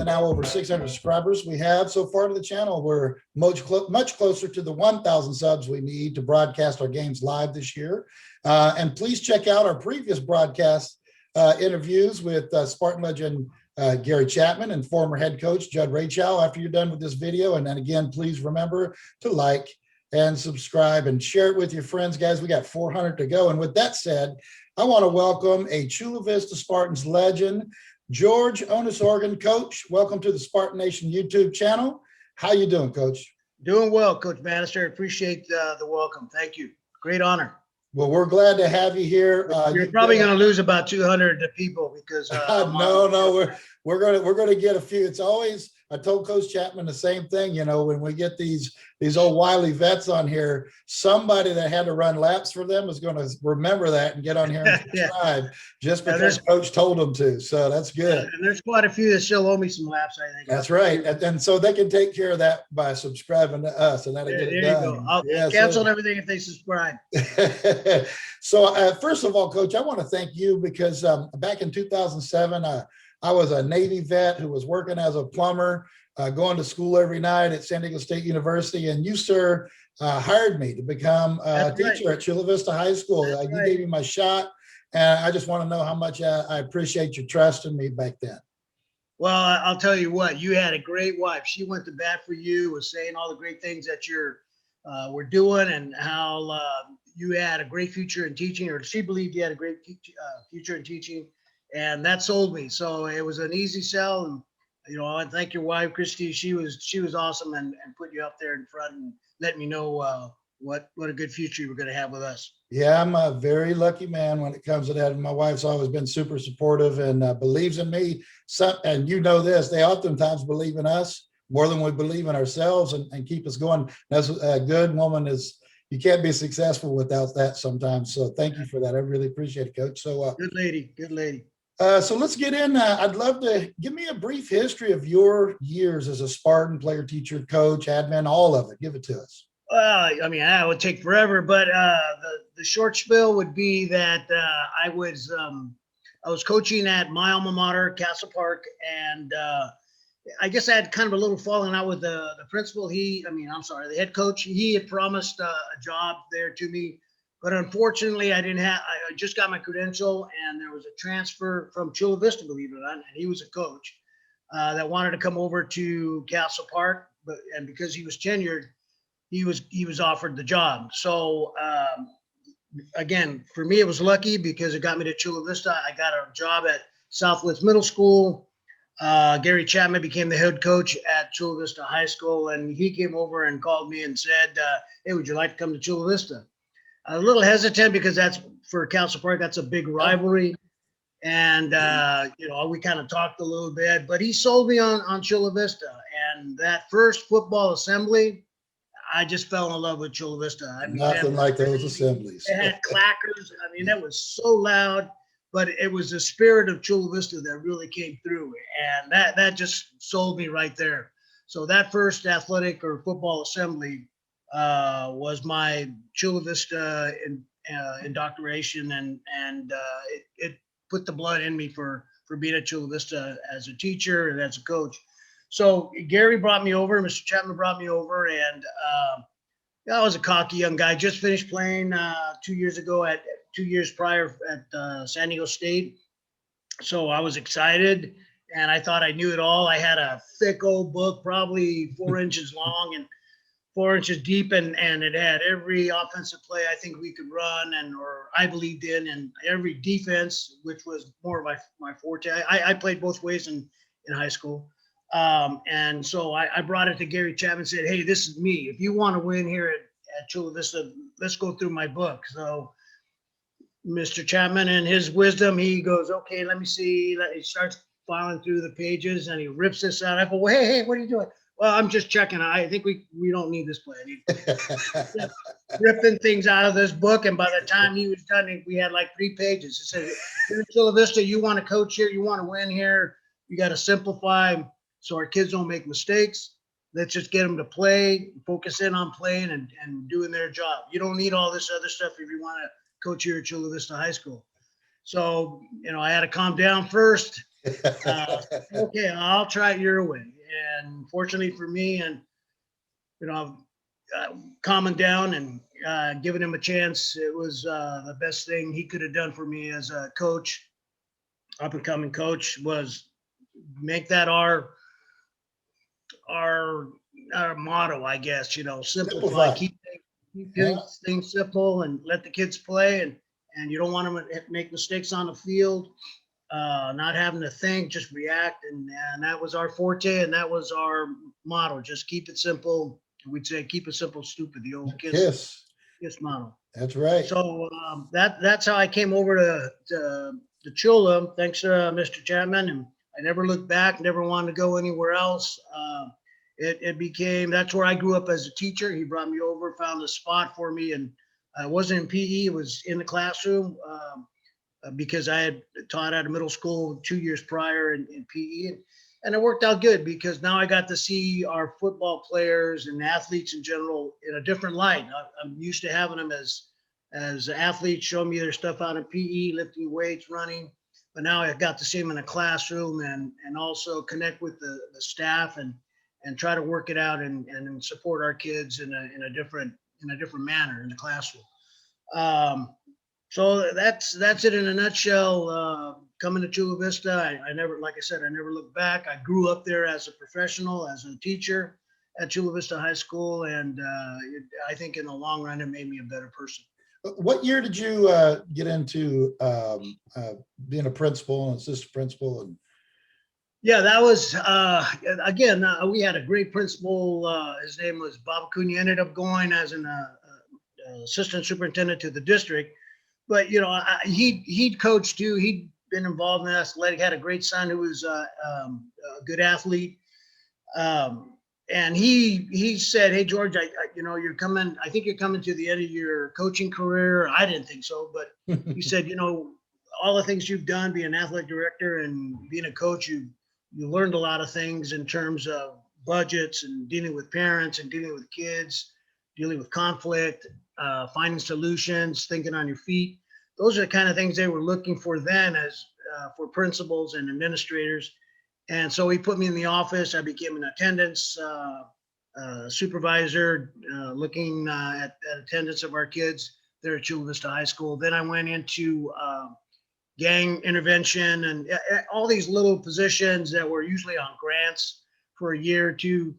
the now over 600 subscribers we have so far to the channel, we're much closer to the 1,000 subs we need to broadcast our games live this year. And please check out our previous broadcast interviews with Spartan legend Gary Chapman and former head coach Judd Raychow after you're done with this video. And then again, please remember to like and subscribe and share it with your friends, guys. We got 400 to go. And with that said, I want to welcome a Chula Vista Spartans legend, George Ohnesorgen. Coach, welcome to the Spartan Nation YouTube channel. How you doing, Coach? Doing well, Coach Bannister. Appreciate the welcome. Thank you. Great honor. Well, we're glad to have you here. You're probably going to lose about 200 people because no, we're going to get a few. It's always, I told Coach Chapman the same thing. You know, when we get these old wily vets on here, somebody that had to run laps for them is going to remember that and get on here and subscribe just because Coach told them to. So that's good. And there's quite a few that still owe me some laps, I think. That's right. And so they can take care of that by subscribing to us, and that'll get it done. There you go. I'll cancel everything if they subscribe. So first of all, Coach, I want to thank you because back in 2007, I was a Navy vet who was working as a plumber, going to school every night at San Diego State University. And you, sir, hired me to become a teacher at Chula Vista High School. You gave me my shot. And I just want to know how much I appreciate your trust in me back then. Well, I'll tell you what, you had a great wife. She went to bat for you, was saying all the great things that we're doing and how you had a great future in teaching, or she believed you had a great future in teaching. And that sold me. So it was an easy sell. And, you know, I thank your wife, Christy. She was awesome and put you up there in front and let me know what a good future you were going to have with us. Yeah, I'm a very lucky man when it comes to that. And my wife's always been super supportive and believes in me. And you know this, they oftentimes believe in us more than we believe in ourselves and keep us going. That's a good woman you can't be successful without that sometimes. So thank you for that. I really appreciate it, Coach. So good lady, good lady. So let's get in. I'd love to give me a brief history of your years as a Spartan player, teacher, coach, admin, all of it. Give it to us. Well, I mean, that would take forever, but the short spiel would be that I was coaching at my alma mater, Castle Park, and I guess I had kind of a little falling out with the principal. The head coach. He had promised a job there to me. But unfortunately, I just got my credential, and there was a transfer from Chula Vista, believe it or not, and he was a coach that wanted to come over to Castle Park, and because he was tenured, he was offered the job. So again, for me, it was lucky because it got me to Chula Vista. I got a job at Southwest Middle School. Gary Chapman became the head coach at Chula Vista High School, and he came over and called me and said, "Hey, would you like to come to Chula Vista?" A little hesitant because that's for Castle Park. That's a big rivalry. And, you know, we kind of talked a little bit, but he sold me on Chula Vista. And that first football assembly, I just fell in love with Chula Vista. I mean, nothing like those assemblies. It had clackers. I mean, that was so loud, but it was the spirit of Chula Vista that really came through. And that just sold me right there. So that first athletic or football assembly was my Chula Vista indoctrination, and it put the blood in me for being at Chula Vista as a teacher and as a coach. So Gary brought me over, Mr. Chapman brought me over, and I was a cocky young guy. Just finished playing 2 years prior at San Diego State. So I was excited, and I thought I knew it all. I had a thick old book, probably 4 inches long and 4 inches deep, and it had every offensive play I think we could run or I believed in, and every defense, which was more of my forte. I played both ways in high school. And so I brought it to Gary Chapman and said, "Hey, this is me. If you want to win here at Chula Vista, let's go through my book." So Mr. Chapman, in his wisdom, he goes, "Okay, let me see." He starts filing through the pages and he rips this out. I go, "Well, hey, what are you doing?" "Well, I'm just checking. I think we don't need this play." Ripping things out of this book, and by the time he was done, we had like 3 pages. He said, "Here at Chula Vista, you want to coach here, you want to win here, you got to simplify so our kids don't make mistakes. Let's just get them to play, focus in on playing and doing their job. You don't need all this other stuff if you want to coach here at Chula Vista High School." So, you know, I had to calm down first. Okay, I'll try it your way. And fortunately for me, and calming down and giving him a chance, it was the best thing he could have done for me as a coach, up and coming coach, was make that our our motto, I guess. Simplify, Simplify. keep Yeah, things simple, and let the kids play, and you don't want them to make mistakes on the field. Not having to think, just react, and that was our forte, and that was our motto. Just keep it simple. We'd say keep it simple, stupid. The old kiss model. that's right. So that's how I came over to CHULA. Thanks, Mr. Chapman, and I never looked back. Never wanted to go anywhere else. It became, that's where I grew up as a teacher. He brought me over, found a spot for me, and I wasn't in PE. It was in the classroom. Because I had taught at a middle school 2 years prior in PE. And it worked out good because now I got to see our football players and athletes in general in a different light. I'm used to having them as athletes show me their stuff out in PE, lifting weights, running. But now I got to see them in a classroom and also connect with the staff and try to work it out and support our kids in a different manner in the classroom. So that's it in a nutshell. Coming to Chula Vista, I never, like I said, I never looked back. I grew up there as a professional, as a teacher at Chula Vista High School, and I think in the long run, it made me a better person. What year did you get into being a principal and assistant principal? And yeah, that was again. We had a great principal. His name was Bob Acuna. Ended up going as an assistant superintendent to the district. But he'd coached too. He'd been involved in athletic. Had a great son who was a good athlete. And he said, "Hey George, you're coming. I think you're coming to the end of your coaching career." I didn't think so, but he said, all the things you've done, being an athletic director and being a coach, you learned a lot of things in terms of budgets and dealing with parents and dealing with kids, dealing with conflict, finding solutions, thinking on your feet. Those are the kind of things they were looking for then as for principals and administrators. And so he put me in the office. I became an attendance supervisor, looking at attendance of our kids there at Chula Vista High School. Then I went into gang intervention and all these little positions that were usually on grants for a year or two.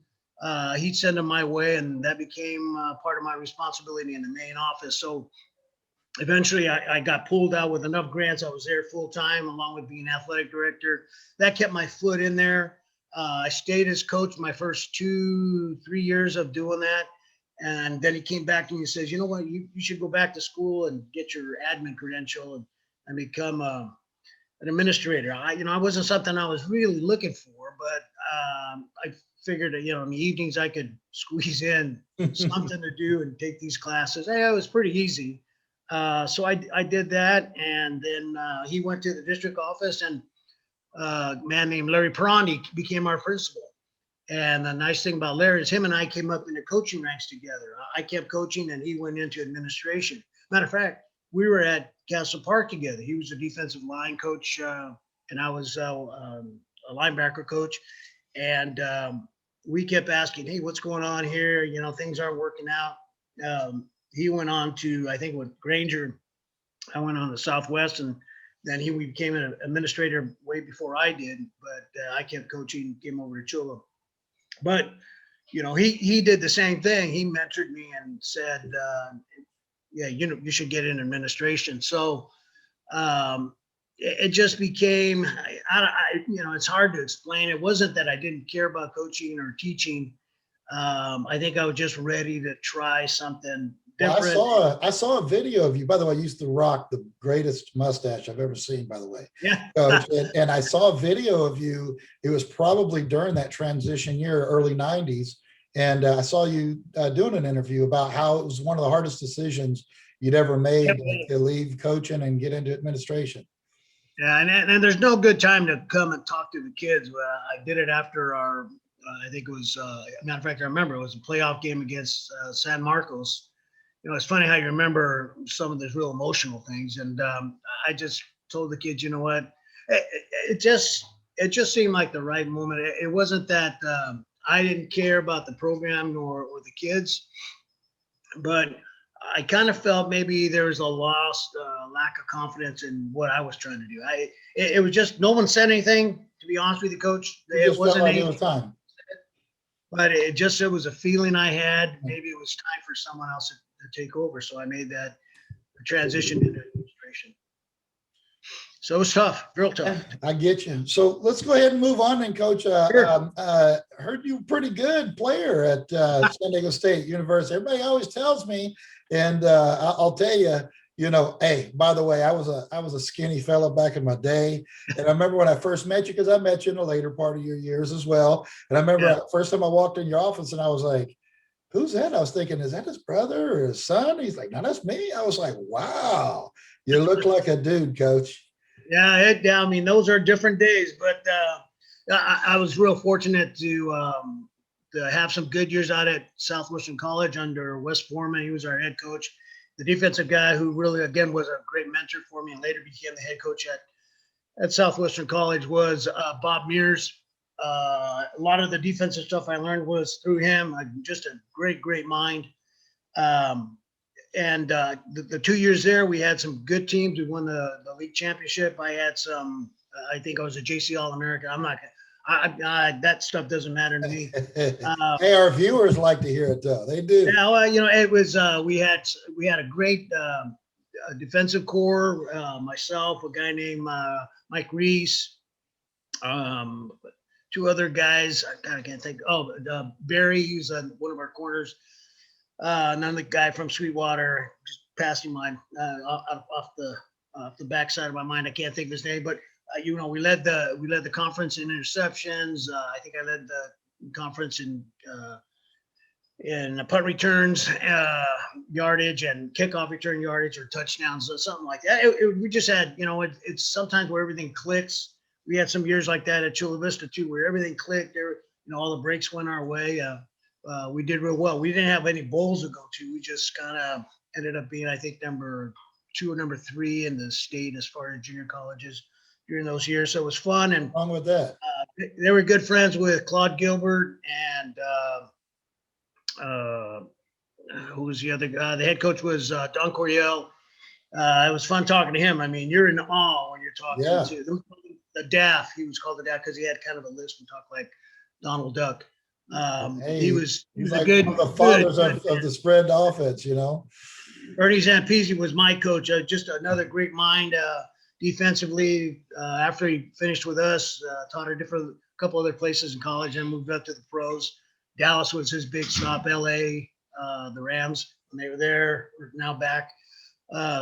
He'd send them my way, and that became part of my responsibility in the main office. So eventually I got pulled out with enough grants. I was there full time along with being athletic director. That kept my foot in there. I stayed as coach my first 2-3 years of doing that. And then he came back to me and says, "You know what, you should go back to school and get your admin credential and become an administrator." I wasn't something I was really looking for, but I figured that, in the evenings I could squeeze in something to do and take these classes. Hey, it was pretty easy. So I did that, and then he went to the district office, and a man named Larry Perandi became our principal. And the nice thing about Larry is him and I came up in the coaching ranks together. I kept coaching, and he went into administration. Matter of fact, we were at Castle Park together. He was a defensive line coach, and I was a linebacker coach. And we kept asking, "Hey, what's going on here? Things aren't working out." He went on to, I think, with Granger. I went on to Southwest, and then he became an administrator way before I did. But I kept coaching, came over to Chula. But he did the same thing. He mentored me and said, "Yeah, you should get in administration." So it just became, it's hard to explain. It wasn't that I didn't care about coaching or teaching. I think I was just ready to try something different. Well, I saw a video of you. By the way, I used to rock the greatest mustache I've ever seen, by the way. Yeah. And I saw a video of you. It was probably during that transition year, early 90s. And I saw you doing an interview about how it was one of the hardest decisions you'd ever made to leave coaching and get into administration. Yeah, and there's no good time to come and talk to the kids. I did it after our, I think it was, matter of fact, I remember it was a playoff game against San Marcos. It's funny how you remember some of those real emotional things. And I just told the kids, you know what? it just seemed like the right moment. It wasn't that I didn't care about the program or the kids, but I kind of felt maybe there was a lack of confidence in what I was trying to do. It was just, no one said anything, to be honest with you, Coach. You It just felt wasn't like it anything, was time. but it was a feeling I had. Maybe it was time for someone else to take over. So I made that transition into administration. So it was tough, real tough. I get you. So let's go ahead and move on then, Coach. Sure. Heard you pretty good player at San Diego State University. Everybody always tells me, and I'll tell you, hey, by the way, I was a skinny fella back in my day. And I remember when I first met you, because I met you in the later part of your years as well. And I remember the first time I walked in your office and I was like, who's that? I was thinking, is that his brother or his son? He's like, no, that's me. I was like, wow, you look like a dude, Coach. Yeah, I mean, those are different days, but I was real fortunate to have some good years out at Southwestern College under Wes Foreman. He was our head coach, the defensive guy who really, again, was a great mentor for me and later became the head coach at Southwestern College was Bob Mears. A lot of the defensive stuff I learned was through him. Just a great mind. And the 2 years there, we had some good teams. We won the league championship. I had some, I think I was a JC All-American. I'm not, that stuff doesn't matter to me. Hey, our viewers like to hear it though. They do. Yeah, well, it was, we had a great defensive core, myself, a guy named Mike REESE, two other guys. I can't think. Oh, Barry, he's one of our corners. Another guy from Sweetwater, just passing mine off the backside of my mind. I can't think of his name, but we led the conference in interceptions. I think I led the conference in punt returns, yardage, and kickoff return yardage or touchdowns, or something like that. We just had, it's sometimes where everything clicks. We had some years like that at Chula Vista too, where everything clicked. There, all the breaks went our way. We did real well. We didn't have any bowls to go to. We just kind of ended up being, I think, number 2 or number 3 in the state as far as junior colleges during those years. So it was fun. And wrong with that. They were good friends with Claude Gilbert and who was the other guy? The head coach was Don Coryell. It was fun talking to him. I mean, you're in awe when you're talking to the DAF. He was called the DAF because he had kind of a lisp and talked like Donald Duck. Hey, he was like a good, one of the fathers of the spread offense, Ernie Zampese was my coach, just another great mind defensively. After he finished with us, taught a couple other places in college and moved up to the pros. Dallas was his big stop, LA, the Rams, when they were there, are now back.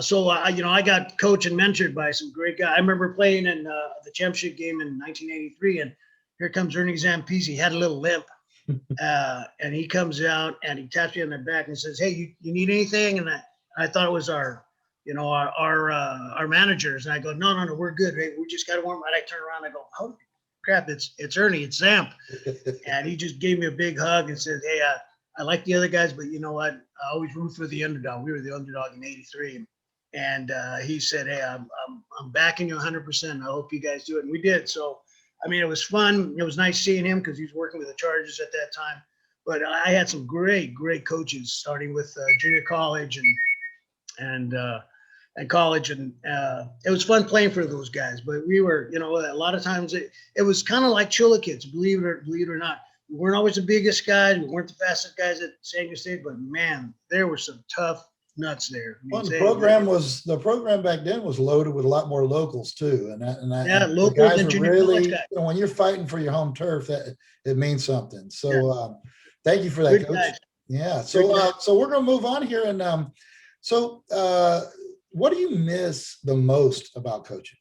So I got coached and mentored by some great guys. I remember playing in the championship game in 1983, and here comes Ernie Zampese. He had a little limp. And he comes out and he taps me on the back and says, "Hey, you need anything?" And I thought it was our managers. And I go, no, we're good. Hey, we just got to warm up. I turn around. I go, oh crap, it's Ernie, it's Zamp. And he just gave me a big hug and said, "Hey, I like the other guys, but you know what? I always root for the underdog. We were the underdog in '83." And he said, "Hey, I'm backing you 100%. I hope you guys do it." And we did. So, I mean, it was fun. It was nice seeing him because he was working with the Chargers at that time. But I had some great coaches, starting with junior college and college, and it was fun playing for those guys. But we were, a lot of times it was kind of like Chula kids, believe it or not. We weren't always the biggest guys. We weren't the fastest guys at San Diego State, but man, there were some tough nuts there. Well, the program back then was loaded with a lot more locals too, and locals guys and were really, when you're fighting for your home turf, that it means something. So thank you for that, Coach. Guys. Yeah. So we're gonna move on here, and what do you miss the most about coaching?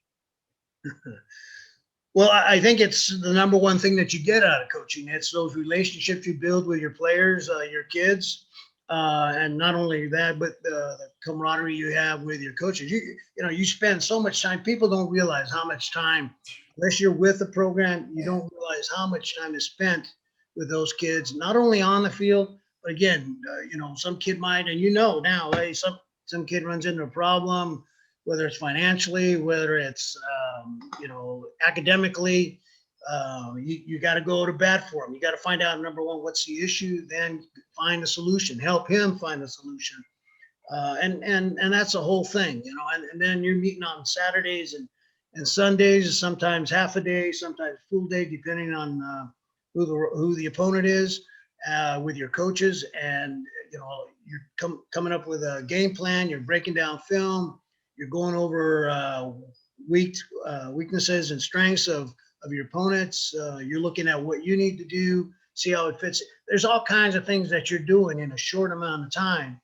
Well, I think it's the number one thing that you get out of coaching. It's those relationships you build with your players, your kids. And not only that, but the camaraderie you have with your coaches. You spend so much time. People don't realize how much time, unless you're with the program, you don't realize how much time is spent with those kids, not only on the field, but again, some kid might, and now, hey, some kid runs into a problem, whether it's financially, whether it's You know, academically, you got to go to bat for him. You got to find out, number one, what's the issue, then find a solution, help him find a solution. And that's the whole thing, you know, and then you're meeting on Saturdays and Sundays, sometimes half a day, sometimes full day, depending on who the opponent is, with your coaches. And, you know, you're coming up with a game plan, you're breaking down film, you're going over weaknesses and strengths of your opponents. You're looking at what you need to do, see how it fits. There's all kinds of things that you're doing in a short amount of time,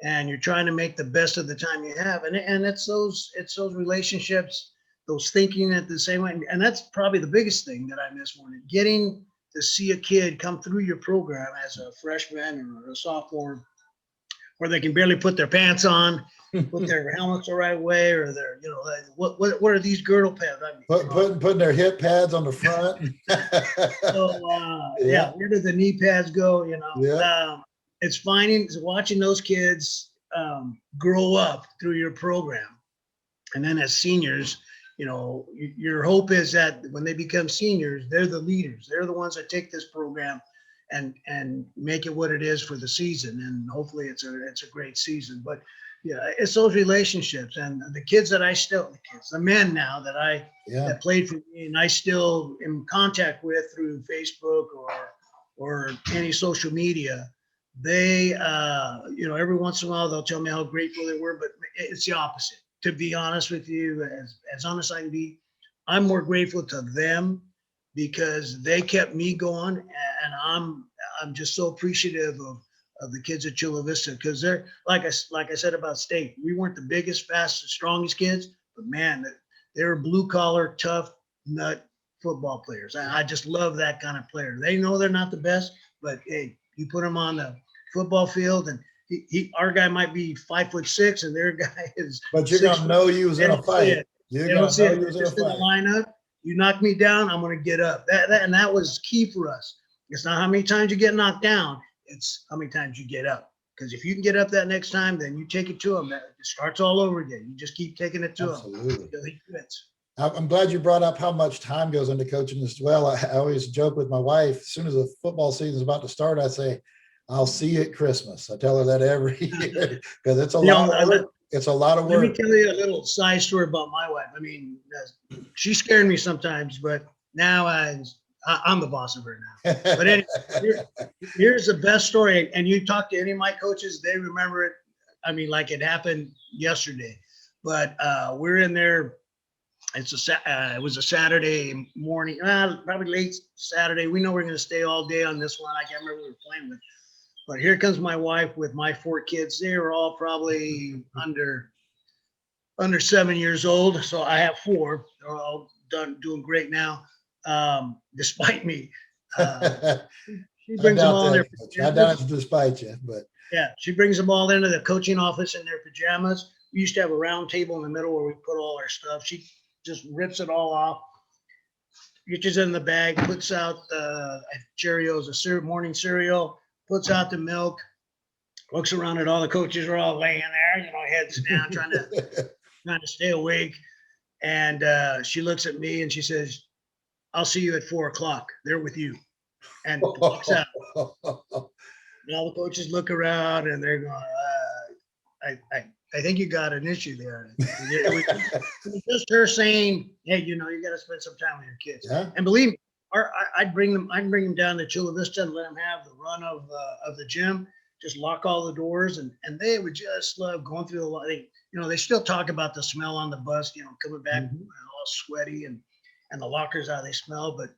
and you're trying to make the best of the time you have. And it's those relationships, those thinking at the same way. And that's probably the biggest thing that I miss more, getting to see a kid come through your program as a freshman or a sophomore, where they can barely put their pants on, put their helmets the right way, or their, you know, what are these girdle pads? I mean, putting their hip pads on the front. So yeah, where do the knee pads go? You know, it's watching those kids grow up through your program, and then as seniors, you know, your hope is that when they become seniors, they're the leaders. They're the ones that take this program and make it what it is for the season. And hopefully it's a great season. But yeah, it's those relationships and the kids that the men now that played for me and I still am in contact with through Facebook or any social media. They, you know, every once in a while they'll tell me how grateful they were, but it's the opposite. To be honest with you, as honest as I can be, I'm more grateful to them because they kept me going, and I'm just so appreciative of the kids at Chula Vista, because they're like I said about State, we weren't the biggest, fastest, strongest kids, but man, they were blue collar, tough nut football players. I just love that kind of player. They know they're not the best, but hey, you put them on the football field and our guy might be 5'6" and their guy is. But you're gonna know you was in a fight. You're gonna know you was in a fight. The lineup, you knock me down, I'm gonna get up. That was key for us. It's not how many times you get knocked down, it's how many times you get up. Because if you can get up that next time, then you take it to him. It starts all over again. You just keep taking it to him until he quits. I'm glad you brought up how much time goes into coaching as well. I always joke with my wife, as soon as the football season is about to start, I say, I'll see you at Christmas. I tell her that every year because it's a lot of work. It's a lot of work. Let me tell you a little side story about my wife. I mean, she scared me sometimes, but now I'm the boss of her now. But anyway, here's the best story. And you talk to any of my coaches, they remember it. I mean, like it happened yesterday. But we're in there. It was a Saturday morning, probably late Saturday. We know we're going to stay all day on this one. I can't remember who we were playing with. But here comes my wife with my 4 kids. They were all probably under 7 years old. So I have 4. They're all doing great now, despite me. She brings them all in their pajamas. I doubt it's despite you, but yeah, she brings them all into the coaching office in their pajamas. We used to have a round table in the middle where we put all our stuff. She just rips it all off, reaches in the bag, puts out Cheerios, morning cereal, puts out the milk, looks around at all the coaches are all laying there, you know, heads down, trying to stay awake. And she looks at me and she says, I'll see you at 4:00. They're with you. And walks out. And all the coaches look around and they're going, I think you got an issue there. It was just her saying, hey, you know, you got to spend some time with your kids. Yeah. And believe me, I'd bring them down to Chula Vista and let them have the run of the gym, just lock all the doors. And they would just love going through the lot. They still talk about the smell on the bus, you know, coming back all sweaty and the lockers, how they smell. But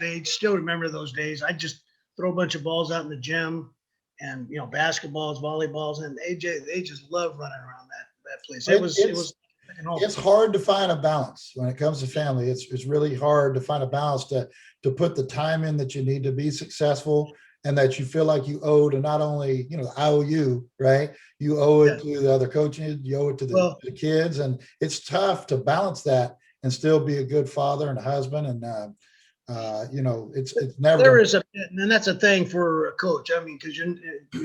they still remember those days. I'd just throw a bunch of balls out in the gym. And, you know, basketballs, volleyballs, and they just love running around that place. It's hard to find a balance when it comes to family. It's really hard to find a balance to put the time in that you need to be successful and that you feel like you owe to not only, you know, the IOU, right? You owe it to the other coaches, you owe it to the kids. And it's tough to balance that and still be a good father and a husband. And It's never. There is and that's a thing for a coach. I mean, because you're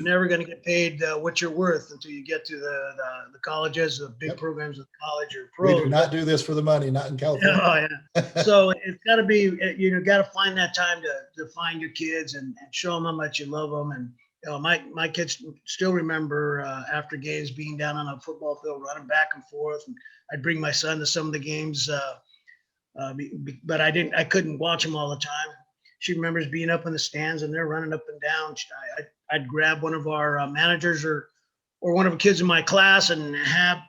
never going to get paid what you're worth until you get to the colleges, the big programs of college or pros. We do not do this for the money, not in California. Oh, yeah. So it's got to be, got to find that time to find your kids and show them how much you love them. And my kids still remember after games being down on a football field, running back and forth. And I'd bring my son to some of the games. But I couldn't watch them all the time. She remembers being up in the stands and they're running up and down. I'd grab one of our managers or one of the kids in my class and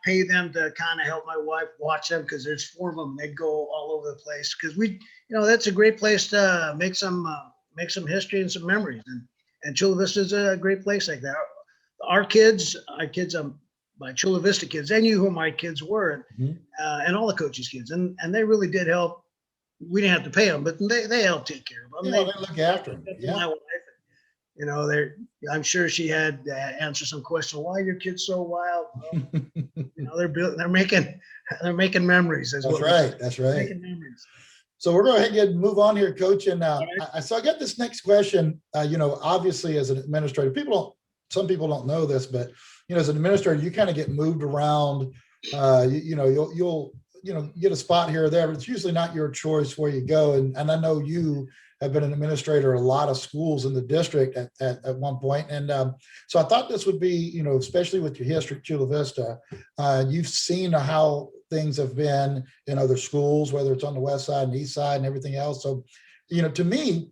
pay them to kind of help my wife watch them, because there's 4 of them. They'd go all over the place because that's a great place to make some history and some memories. And Chula Vista is a great place like that. Our kids, my Chula Vista kids, they knew who my kids were, and all the coaches' kids, and they really did help. We didn't have to pay them, but they helped take care of them. They look after them. My wife, I'm sure she had to answer some question. Why are your kids so wild? Well, they're making memories. That's right. That's right. Making memories. So we're going to go ahead and move on here, Coach. And so I got this next question. Obviously, as an administrator, some people don't know this, but as an administrator, you kind of get moved around. You'll get a spot here or there, but it's usually not your choice where you go. And I know you have been an administrator at a lot of schools in the district at one point. And so I thought this would be, especially with your history at Chula Vista, you've seen how things have been in other schools, whether it's on the west side and east side and everything else. So, to me,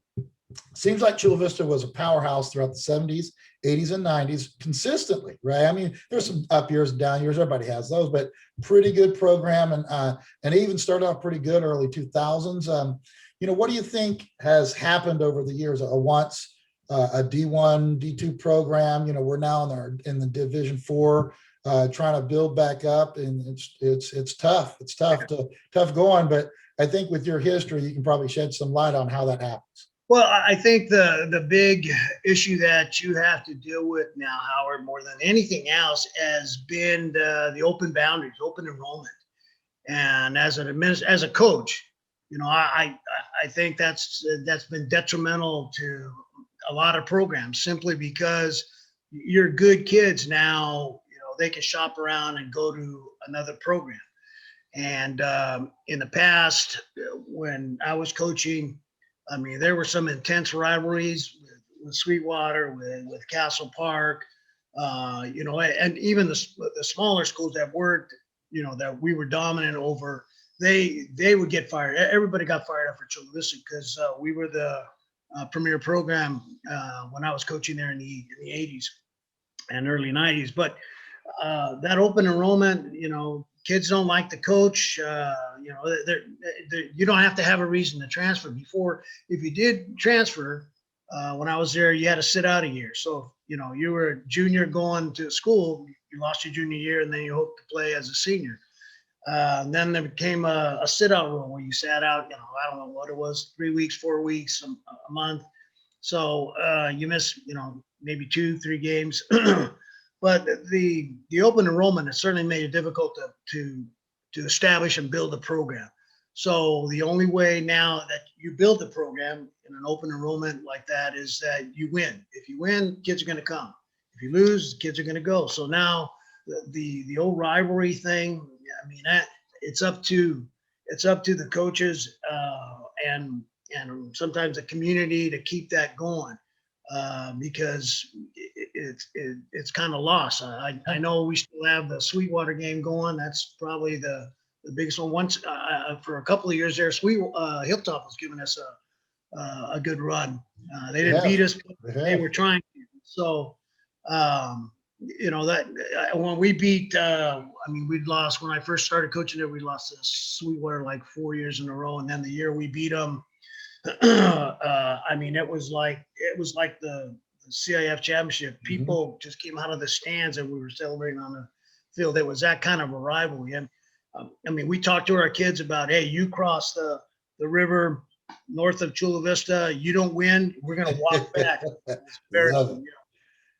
seems like Chula Vista was a powerhouse throughout the 70s, 80s, and 90s consistently, right? I mean, there's some up years and down years. Everybody has those, but pretty good program. And it even started off pretty good early 2000s. What do you think has happened over the years? Once a D1, D2 program, we're now in the Division 4, trying to build back up, and it's tough. It's tough going. But I think with your history, you can probably shed some light on how that happens. Well, I think the big issue that you have to deal with now, Howard, more than anything else, has been the open boundaries, open enrollment. And as a coach, I think that's been detrimental to a lot of programs, simply because your good kids now, they can shop around and go to another program. And in the past, when I was coaching, I mean, there were some intense rivalries with Sweetwater, with Castle Park, and even the smaller schools that weren't, that we were dominant over. They would get fired. Everybody got fired up for Chula Vista because we were the premier program when I was coaching there in the 80s and early 90s. But that open enrollment, kids don't like the coach. You don't have to have a reason to transfer. Before, if you did transfer, when I was there, you had to sit out a year. So, you were a junior going to school, you lost your junior year, and then you hope to play as a senior. Then there became a sit-out rule where you sat out, I don't know what it was, 3 weeks, 4 weeks, a month. So you miss, maybe 2-3 games. But the open enrollment has certainly made it difficult to establish and build a program. So the only way now that you build the program in an open enrollment like that is that you win. If you win, kids are going to come. If you lose, kids are going to go. So now the old rivalry thing, I mean, it's up to the coaches and sometimes the community to keep that going, because it's kind of lost. I know we still have the Sweetwater game going. That's probably the biggest one. Once for a couple of years there, Hilltop was giving us a good run. They didn't beat us, but they were trying to. So that when we beat, we'd lost when I first started coaching there. We lost to Sweetwater like 4 years in a row, and then the year we beat them, it was like the CIF championship. People just came out of the stands and we were celebrating on the field. It was that kind of a rivalry. And we talked to our kids about, hey, you cross the river north of Chula Vista, you don't win, we're going to walk back.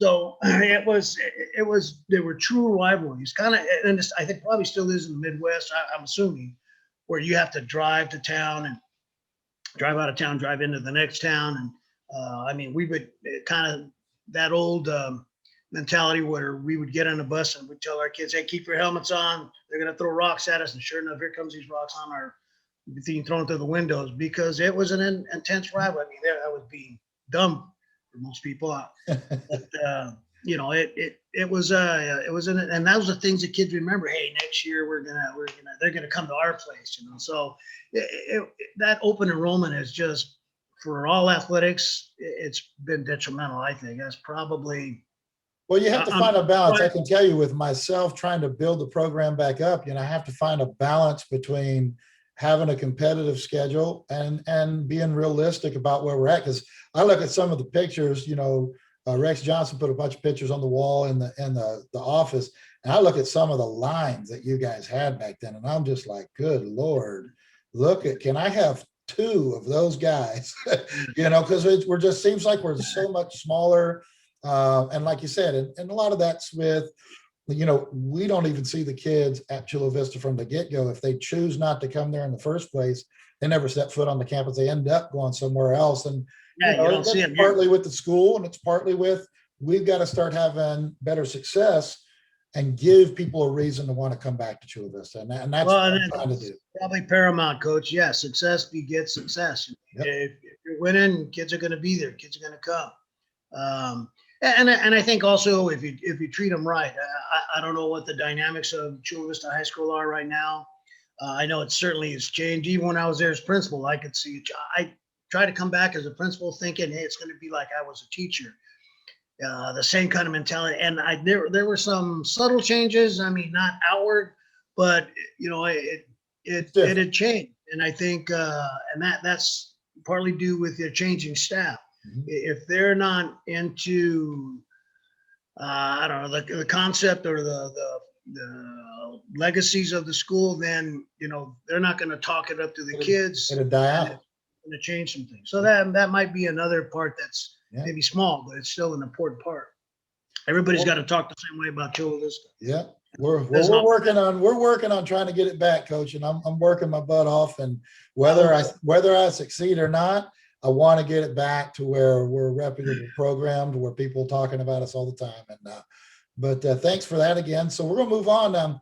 So there were true rivalries, kind of, and I think probably still is in the Midwest, I'm assuming, where you have to drive to town drive out of town, drive into the next town. And I mean, we would kind of that old mentality where we would get on a bus and we'd tell our kids, hey, keep your helmets on. They're going to throw rocks at us. And sure enough, here comes these rocks on our being thrown through the windows, because it was an intense rivalry. I mean, that was being dumb for most people. But, you know, it was and that was the things that kids remember. Hey, next year they're gonna come to our place, you know. So that open enrollment is just, for all athletics, it's been detrimental. I think that's probably. Well, you have to find a balance. I can tell you, with myself trying to build the program back up, you know, I have to find a balance between having a competitive schedule and being realistic about where we're at. Because I look at some of the pictures, you know, Rex Johnson put a bunch of pictures on the wall in the office, and I look at some of the lines that you guys had back then, and I'm just like, good Lord, can I have 2 of those guys? You know, because we're just seems like we're so much smaller. And like you said, and a lot of that's with, you know, we don't even see the kids at Chula Vista from the get-go. If they choose not to come there in the first place, they never set foot on the campus. They end up going somewhere else. And yeah, you don't see it partly with the school, and it's partly with, we've got to start having better success and give people a reason to want to come back to Chula Vista. And that's what I'm trying to do. Probably paramount, Coach. Yeah, success begets success. Yep. If you're winning, kids are going to be there. Kids are going to come. And I think also if you treat them right, I don't know what the dynamics of Chula Vista High School are right now. I know it certainly has changed. Even when I was there as principal, I could see. I tried to come back as a principal thinking, hey, it's going to be like I was a teacher. The same kind of mentality. And there were some subtle changes. I mean, not outward, but you know, it had changed. And I think and that's partly due with the changing staff. Mm-hmm. If they're not into I don't know, the concept or the legacies of the school, then you know they're not going to talk it up to the kids. It'll die out. Going to change some things. So that might be another part that's maybe small, but it's still an important part. Everybody's got to talk the same way about Chula Vista. Yeah, we're working on trying to get it back, Coach, and I'm working my butt off. And whether I succeed or not, I want to get it back to where we're a reputable program, to where people are talking about us all the time. And but thanks for that again. So we're gonna move on.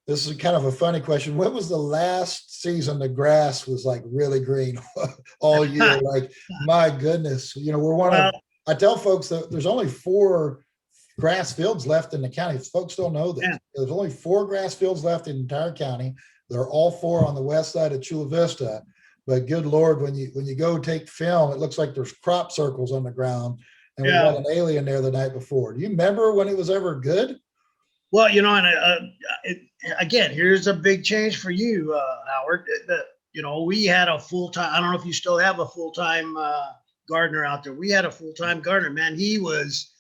This is kind of a funny question. When was the last season the grass was like really green all year? Like, my goodness, you know, I tell folks that there's only 4 grass fields left in the county. Folks don't know this. Yeah. There's only 4 grass fields left in the entire county. They're all 4 on the west side of Chula Vista. But good Lord, when you go take film, it looks like there's crop circles on the ground, and we had an alien there the night before. Do you remember when it was ever good? Well, you know, and again, here's a big change for you, Howard. You know, we had a full-time, I don't know if you still have a full-time gardener out there. We had a full-time gardener, man. He was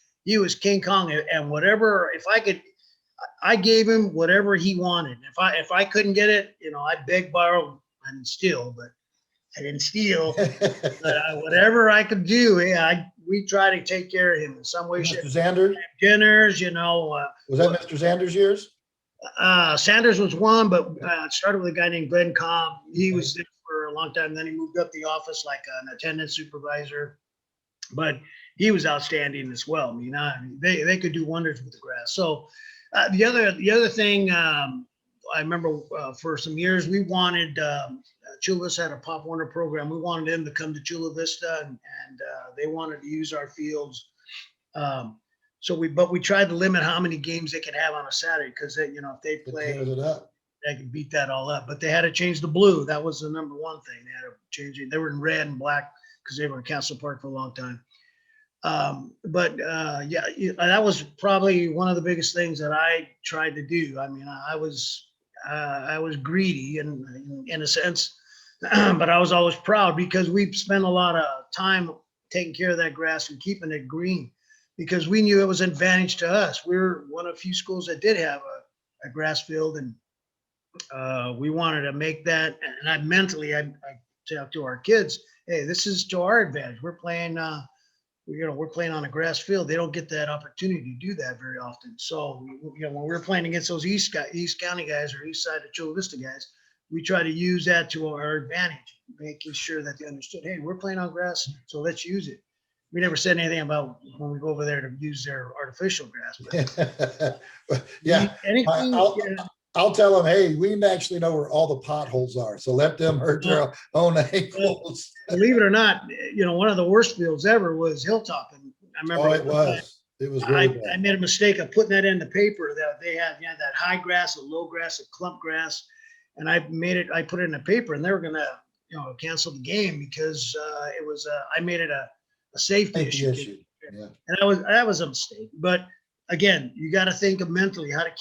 King Kong, and whatever, I gave him whatever he wanted. If I couldn't get it, you know, I begged, borrowed, and steal, but I didn't steal. But whatever I could do, we try to take care of him in some way. Mr. Sanders? Dinners, you know. Was that Mr. Sanders' years? Sanders was one, but it started with a guy named Glenn Cobb. He was there for a long time. Then he moved up the office like an attendance supervisor. But he was outstanding as well. I mean, they could do wonders with the grass. So the other thing, I remember for some years we wanted Chula Vista had a Pop Warner program. We wanted them to come to Chula Vista, and they wanted to use our fields. So we tried to limit how many games they could have on a Saturday, because you know, if they play, they could beat that all up. But they had to change the blue. That was the number one thing. They had to change it. They were in red and black because they were in Castle Park for a long time. But that was probably one of the biggest things that I tried to do. I mean, I was greedy in a sense, but I was always proud, because we spent a lot of time taking care of that grass and keeping it green, because we knew it was an advantage to us. We're one of a few schools that did have a grass field, and we wanted to make that. And I tell to our kids, hey, this is to our advantage. We're playing. We're playing on a grass field. They don't get that opportunity to do that very often. So, you know, when we're playing against those East County guys or East side of Chula Vista guys, we try to use that to our advantage, making sure that they understood, hey, we're playing on grass, so let's use it. We never said anything about when we go over there to use their artificial grass. But Yeah, anything, I'll tell them, hey, we actually know where all the potholes are, so let them hurt their own ankles. believe it or not, one of the worst fields ever was Hilltop. And I remember Oh, it was. It was really I bad. made a mistake of putting that in the paper that they had, that high grass, a low grass, a clump grass. And I put it in the paper, and they were going to, cancel the game because it was, I made it a safety issue. Yeah. And that was a mistake. But again, you got to think of mentally how to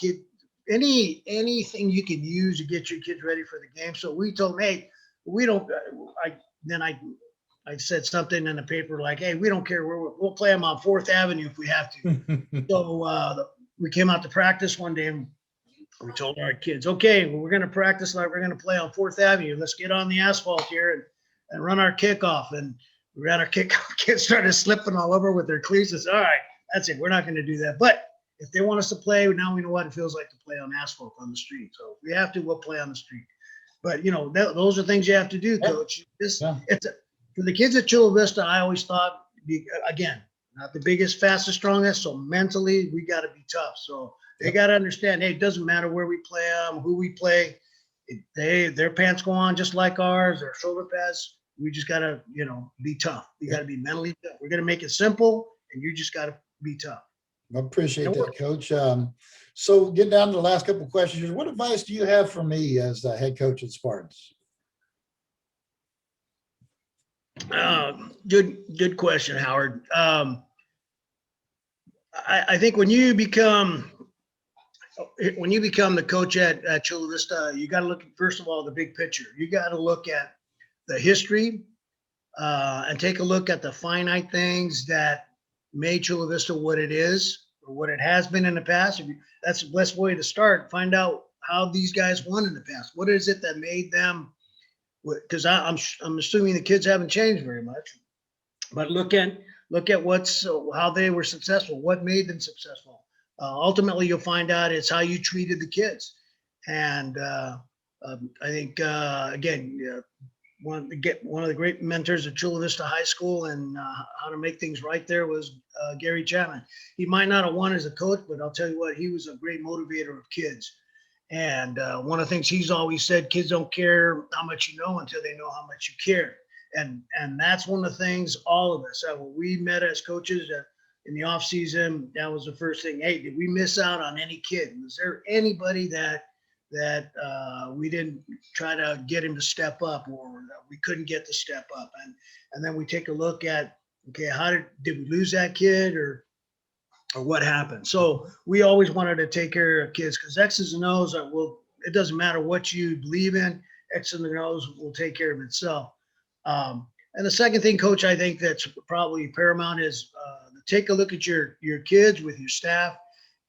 anything you can use to get your kids ready for the game. So we told them, hey, we don't, I said something in the paper like, hey, we don't care. We'll play them on 4th Avenue if we have to. So we came out to practice one day, and we told our kids, okay, well, we're going to practice like we're going to play on 4th Avenue. Let's get on the asphalt here and run our kickoff. And we ran our kickoff. Kids started slipping all over with their cleats. I said, all right, that's it. We're not going to do that. But if they want us to play, now we know what it feels like to play on asphalt on the street. So if we have to, we'll play on the street. But, those are things you have to do, Coach. For the kids at Chula Vista, I always thought, again, not the biggest, fastest, strongest. So mentally, we got to be tough. So they got to understand, hey, it doesn't matter where we play them, who we play. Their pants go on just like ours, their shoulder pads. We just got to, be tough. You got to be mentally tough. We're going to make it simple, and you just got to be tough. I appreciate that, Coach. So getting down to the last couple of questions, what advice do you have for me as the head coach at Spartans? Good question, Howard. I think when you become the coach at Chula Vista, you got to look at, first of all, the big picture. You got to look at the history and take a look at the finite things that made Chula Vista what it is or what it has been in the past. That's the best way to start. Find out how these guys won in the past. What is it that made them? Because I'm assuming the kids haven't changed very much. But look at how they were successful. What made them successful? Ultimately, you'll find out it's how you treated the kids. And I think again, one of the great mentors at Chula Vista High School and how to make things right there was Gary Chapman. He might not have won as a coach, but I'll tell you what, he was a great motivator of kids. And one of the things he's always said, kids don't care how much you know until they know how much you care. And that's one of the things all of us, when we met as coaches in the off season, that was the first thing. Hey, did we miss out on any kid? Was there anybody that we didn't try to get him to step up, or we couldn't get to step up? And then we take a look at, okay, did we lose that kid or what happened? So we always wanted to take care of kids because X's and O's it doesn't matter what you believe in, X's and O's will take care of itself. And the second thing, Coach, I think that's probably paramount is take a look at your kids with your staff.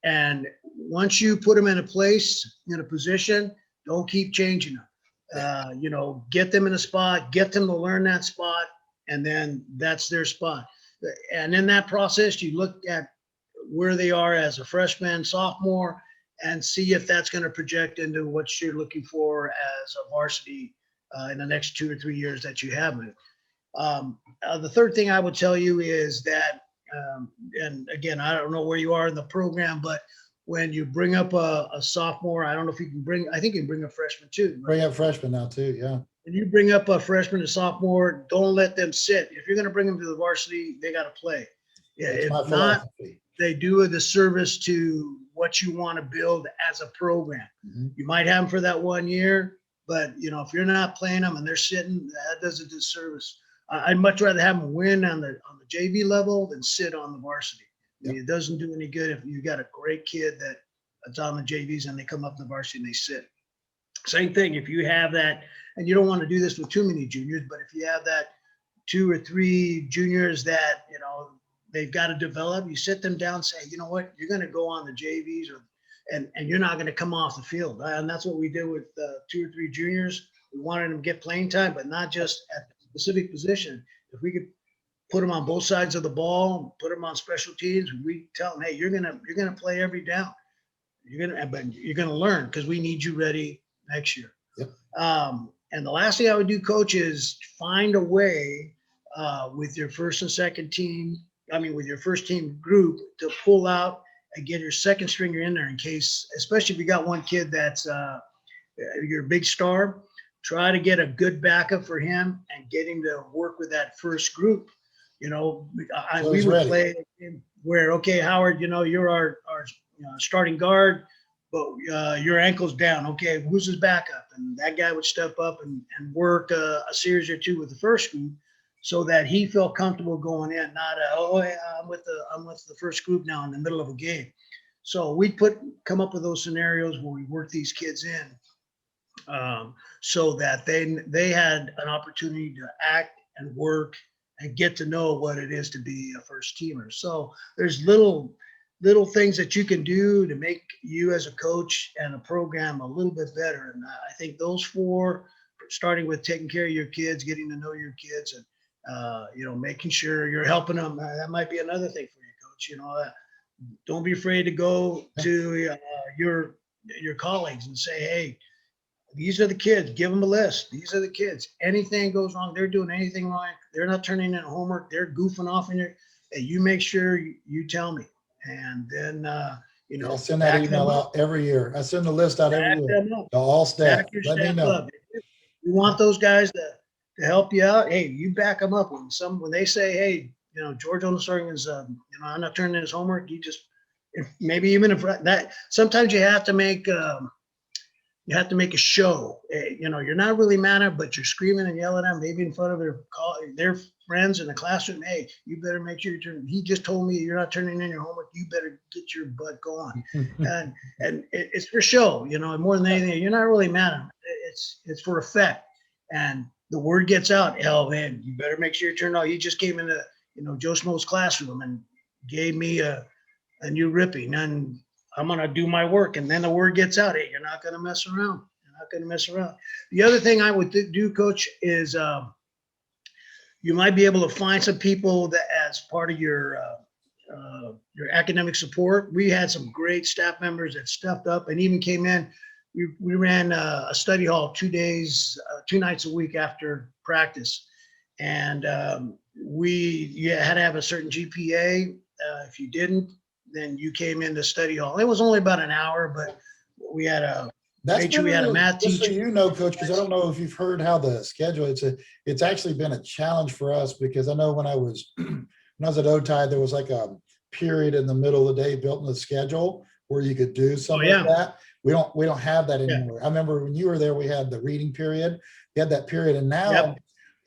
And once you put them in a position, don't keep changing them. Get them in a spot, get them to learn that spot, and then that's their spot. And in that process, you look at where they are as a freshman, sophomore, and see if that's going to project into what you're looking for as a varsity in the next 2 or 3 years that you have it. The third thing I would tell you is that, and again, I don't know where you are in the program, but when you bring up a sophomore, I don't know if you can I think you can bring a freshman too. Right? Bring up freshmen now too, yeah. When you bring up a freshman and sophomore, don't let them sit. If you're going to bring them to the varsity, they got to play. Yeah, if not, they do a disservice to what you want to build as a program. Mm-hmm. You might have them for that 1 year, but if you're not playing them and they're sitting, that does a disservice. I'd much rather have them win on the JV level than sit on the varsity. Yep. I mean, it doesn't do any good if you got a great kid that's on the JVs and they come up to the varsity and they sit. Same thing if you have that, and you don't want to do this with too many juniors, but if you have that 2 or 3 juniors that they've got to develop, you sit them down and say, you know what, you're going to go on the JVs and you're not going to come off the field. And that's what we did with 2 or 3 juniors. We wanted them to get playing time, but not just at the specific position. If we could put them on both sides of the ball, put them on special teams, we tell them, hey, you're gonna play every down. You're gonna learn because we need you ready next year. Yep. And the last thing I would do, coach, is find a way with your first and second team, with your first team group, to pull out and get your second stringer in there in case, especially if you got one kid that's your big star, try to get a good backup for him and get him to work with that first group. We would play a game where, okay, Howard, you're our starting guard, but your ankle's down. Okay, who's his backup? And that guy would step up and work a series or two with the first group, so that he felt comfortable going in. Not I'm with the first group now in the middle of a game. So we come up with those scenarios where we work these kids in, so that they had an opportunity to act and work and get to know what it is to be a first teamer. So there's little things that you can do to make you as a coach and a program a little bit better. And I think those 4, starting with taking care of your kids, getting to know your kids, and making sure you're helping them. That might be another thing for you, coach. Don't be afraid to go to your colleagues and say, hey, these are the kids. Give them a list. These are the kids. Anything goes wrong, they're doing anything wrong, they're not turning in homework, they're goofing off in your, and you make sure you tell me. And then, I'll send that email out every year. I send the list out every year to all staff. Let me know. You want those guys to help you out. Hey, you back them up when they say, hey, George Ohnesorgen is, I'm not turning in his homework. You just, maybe even if that, sometimes you have to make a show. You're not really mad at, but you're screaming and yelling at them, maybe in front of their friends in the classroom. Hey, you better make sure you turn. He just told me you're not turning in your homework. You better get your butt going. and it's for show. More than anything, you're not really mad at them. It's for effect. And the word gets out. Hell, man, you better make sure you turn out. He just came into Joe Schmo's classroom and gave me a new ripping, and I'm going to do my work. And then the word gets out. Hey, you're not going to mess around. You're not going to mess around. The other thing I would do, coach, is you might be able to find some people that, as part of your academic support, we had some great staff members that stepped up and even came in. We ran a study hall 2 nights a week after practice. And you had to have a certain GPA. If you didn't, then you came into study hall. It was only about an hour, but we had a math teacher. So Coach, because I don't know if you've heard how the schedule. It's actually been a challenge for us, because I know when I was at OTI, there was like a period in the middle of the day built in the schedule where you could do something like that. We don't have that anymore. I remember when you were there, we had the reading period. We had that period, and now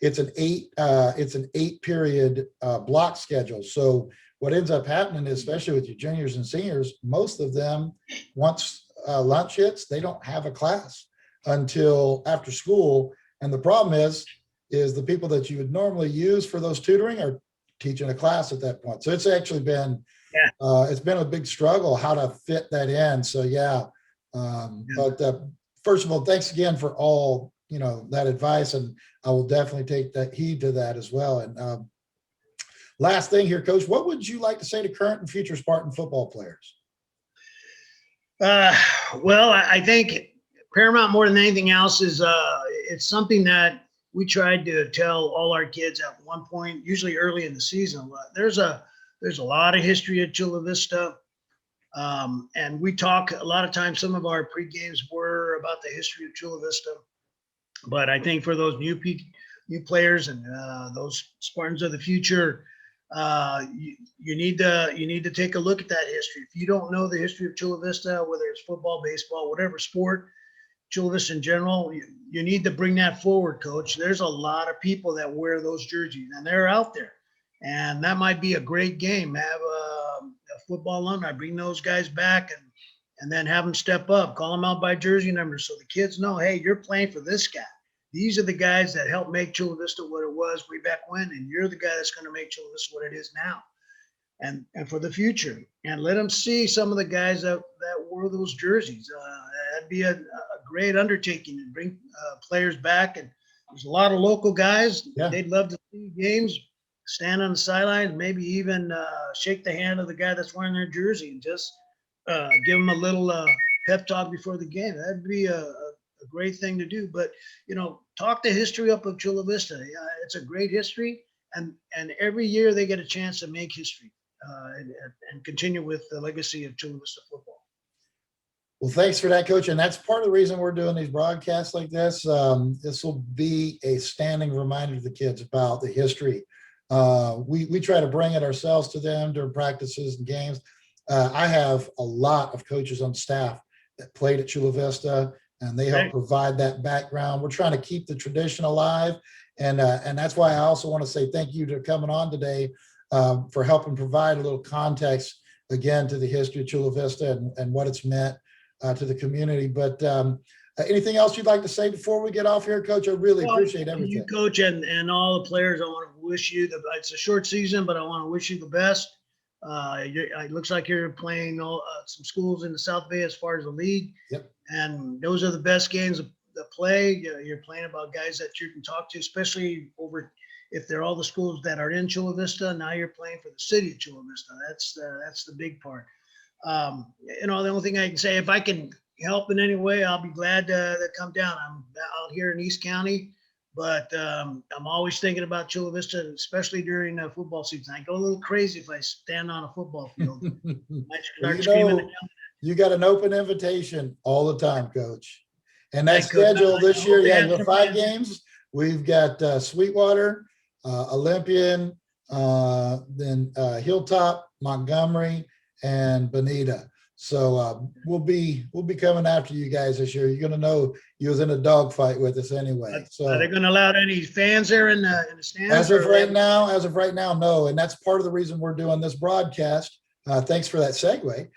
it's an 8 period block schedule. So what ends up happening is, especially with your juniors and seniors, most of them, once lunch hits, they don't have a class until after school. And the problem is the people that you would normally use for those tutoring are teaching a class at that point. So it's actually been, it's been a big struggle how to fit that in. So but first of all, thanks again for all, that advice. And I will definitely take that heed to that as well. And last thing here, Coach, what would you like to say to current and future Spartan football players? Well, I think paramount more than anything else is it's something that we tried to tell all our kids at one point, usually early in the season. There's a lot of history at Chula Vista. And we talk a lot of times, some of our pre-games were about the history of Chula Vista. But I think for those new players and those Spartans of the future, you need to take a look at that history. If you don't know the history of Chula Vista, whether it's football, baseball, whatever sport, Chula Vista in general, you need to bring that forward, Coach. There's a lot of people that wear those jerseys, and they're out there. And that might be a great game. Have a football alumni, bring those guys back, and then have them step up, call them out by jersey numbers, so the kids know, hey, you're playing for this guy. These are the guys that helped make Chula Vista what it was way back when, and you're the guy that's going to make Chula Vista what it is now, and for the future. And let them see some of the guys that wore those jerseys. That'd be a great undertaking to bring players back. And there's a lot of local guys. They'd love to see games, stand on the sidelines, maybe even shake the hand of the guy that's wearing their jersey and just give them a little pep talk before the game. That'd be a a great thing to do. But, talk the history up of Chula Vista. It's a great history. And every year they get a chance to make history and continue with the legacy of Chula Vista football. Well, thanks for that, Coach. And that's part of the reason we're doing these broadcasts like this. This will be a standing reminder to the kids about the history. We try to bring it ourselves to them during practices and games. I have a lot of coaches on staff that played at Chula Vista, and they help provide that background. We're trying to keep the tradition alive. And that's why I also want to say thank you to coming on today for helping provide a little context, again, to the history of Chula Vista and what it's meant to the community. But anything else you'd like to say before we get off here, Coach? I really appreciate everything. You, Coach, and all the players, I want to wish you it's a short season, but I want to wish you the best. It looks like you're playing some schools in the South Bay as far as the league. Yep. And those are the best games to play. You're playing about guys that you can talk to, especially if they're all the schools that are in Chula Vista. Now you're playing for the city of Chula Vista. That's the big part. The only thing I can say, if I can help in any way, I'll be glad to come down. I'm out here in East County, but I'm always thinking about Chula Vista, especially during football season. I go a little crazy if I stand on a football field. I start screaming. You got an open invitation all the time, Coach. And that schedule this year, you have 5 games. We've got Sweetwater, Olympian, then Hilltop, Montgomery, and Bonita. So we'll be coming after you guys this year. You're going to know you was in a dogfight with us anyway. So are they going to allow any fans there in the stands? As of right now, no. And that's part of the reason we're doing this broadcast. Thanks for that segue.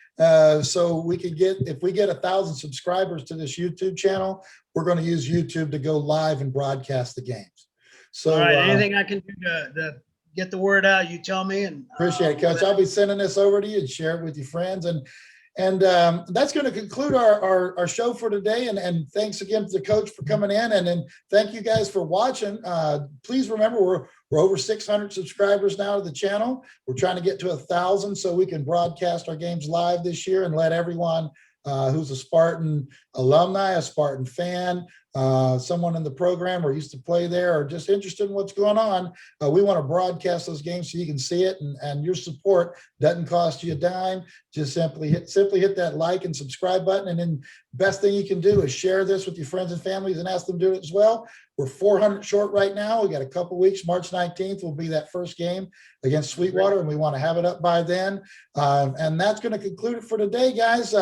So we can if we get 1,000 subscribers to this YouTube channel, we're going to use YouTube to go live and broadcast the games. So all right, anything I can do to get the word out, you tell me. And appreciate it, Coach. I'll be sending this over to you and share it with your friends. And that's going to conclude our show for today. And thanks again to the Coach for coming in. And then thank you guys for watching. Please remember, we're over 600 subscribers now to the channel. We're trying to get to 1,000 so we can broadcast our games live this year and let everyone who's a Spartan alumni, a Spartan fan, someone in the program or used to play there or just interested in what's going on. We want to broadcast those games so you can see it, and your support doesn't cost you a dime. Just simply hit that like and subscribe button. And then best thing you can do is share this with your friends and families and ask them to do it as well. We're 400 short right now. We got a couple weeks. March 19th will be that first game against Sweetwater, and we want to have it up by then. And that's going to conclude it for today, guys.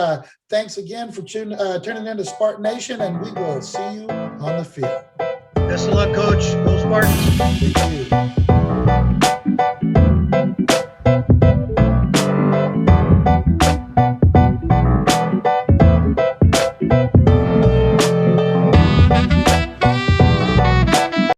Thanks again for tuning into Spartan Nation, and we will see you on the field. Best of luck, Coach. Go Spartans. Thank you.